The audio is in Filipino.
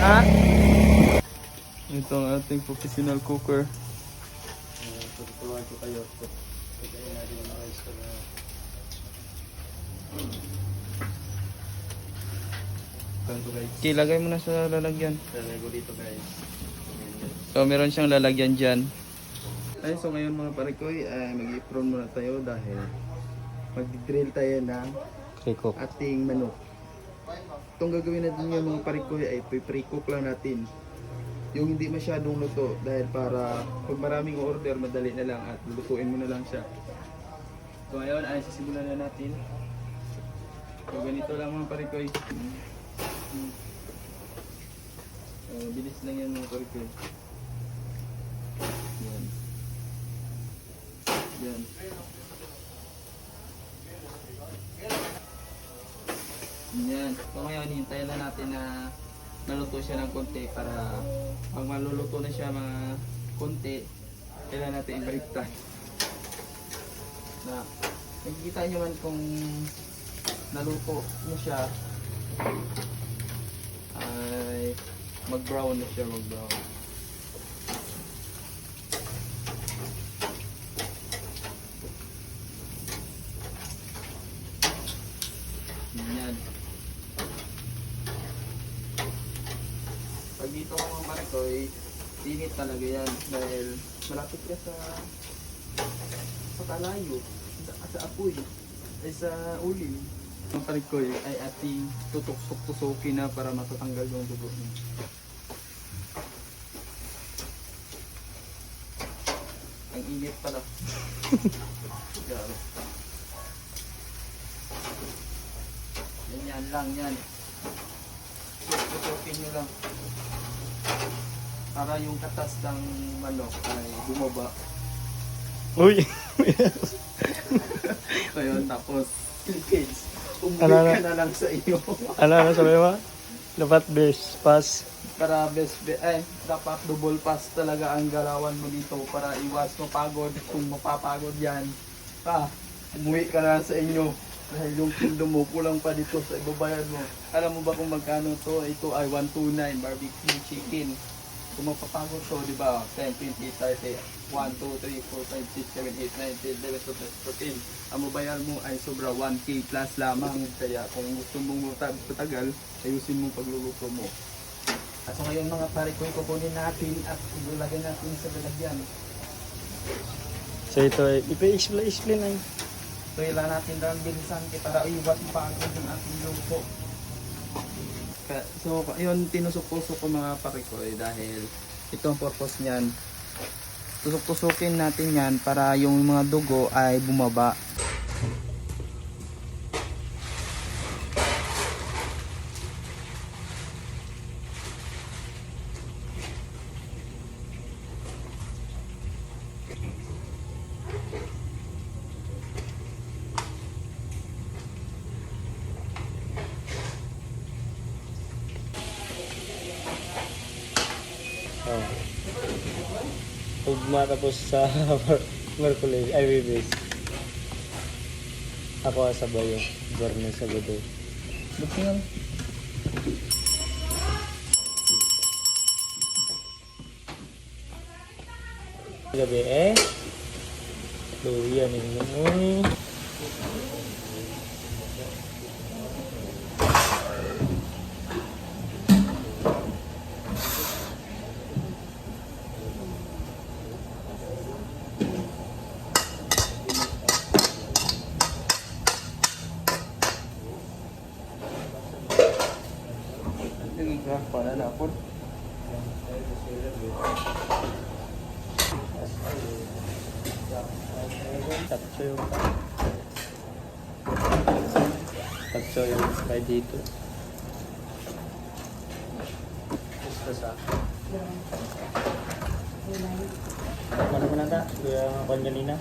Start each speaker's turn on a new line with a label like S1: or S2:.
S1: Ha? Ito ang ating professional cooker.
S2: Tuturuan ko kayo. Pagkain natin yung mga rice ko na. Ganito guys.
S1: Okay, lagay mo na sa lalagyan.
S2: Lalagay ko dito guys.
S1: So, meron siyang lalagyan dyan. Ay, so ngayon mga parikoy, mag-i-prawn muna tayo dahil mag-drill tayo ng
S2: Pre-cook.
S1: ating manok. Itong gagawin natin yung mga parikoy ay pre-cook lang natin. Yung hindi masyadong luto dahil para pag maraming order, madali na lang at lutuin mo na lang siya. So ngayon ay sisimulan na natin. So ganito lang mga parikoy. So, bilis lang yan mga parikoy. Yan. Yan. Yan. So ngayon, hintayin na natin na naluto siya ng konti para pag maluluto na siya mga konti, kailangan natin ibaliktad. Na, nakikita nyo man kung naluto na siya, ay mag-brown na siya, mag-brown. Yan. Pag dito ko mga parikoy, init talaga yan dahil malapit ka sa kalayo, sa apoy, ay sa uling. Mga parikoy ay ating tutok-tusokin na para matatanggal yung dugo niya. Ang init pala. Grabe. Yan lang yan. Tutukin nyo lang para yung katas ng manok ay bumaba.
S2: Uy!
S1: Ayun, tapos kids, umuwi ka na lang sa iyo.
S2: Ano sabi mo? Dapat best pass.
S1: Para dapat double pass talaga ang galawan mo dito para iwas mapagod. Kung mapapagod yan, umuwi ka na sa inyo. Dahil yung kindo mo, kulang pa dito sa ibabayad mo. Alam mo ba kung magkano to? Ito ay 129 barbecue chicken. Kung mapapagod to, di ba? 10, 20, 30, 1, 2, 3, 4, 5, 6, 7, 8, 9, 10, 11, 12, 13. Ang mabayar mo ay sobra 1K plus lamang. Kaya kung gusto mong matagal, ayusin mo pagluluto mo. At so ngayon mga pare ko, kukunin natin at ilagay natin sa lalagyan.
S2: So ito ay ipa-explain ay.
S1: So kailangan natin lang bilisan para iwas pagod ng ating luto. So yun, tinusok-tusok ko mga parikoy dahil ito ang purpose niyan. Tusok-tusukin natin yan para yung mga dugo ay bumaba.
S2: Oh. Ugma tapos sa Merkulis, ay Webes. Ako sa Bayo, Borne sa Bayo.
S1: Buksan.
S2: Gabi luya ninyo.
S1: Para na po.
S2: Tapso yung slide dito. Gusto sa. Ano mo na ta? Kaya ang kanina.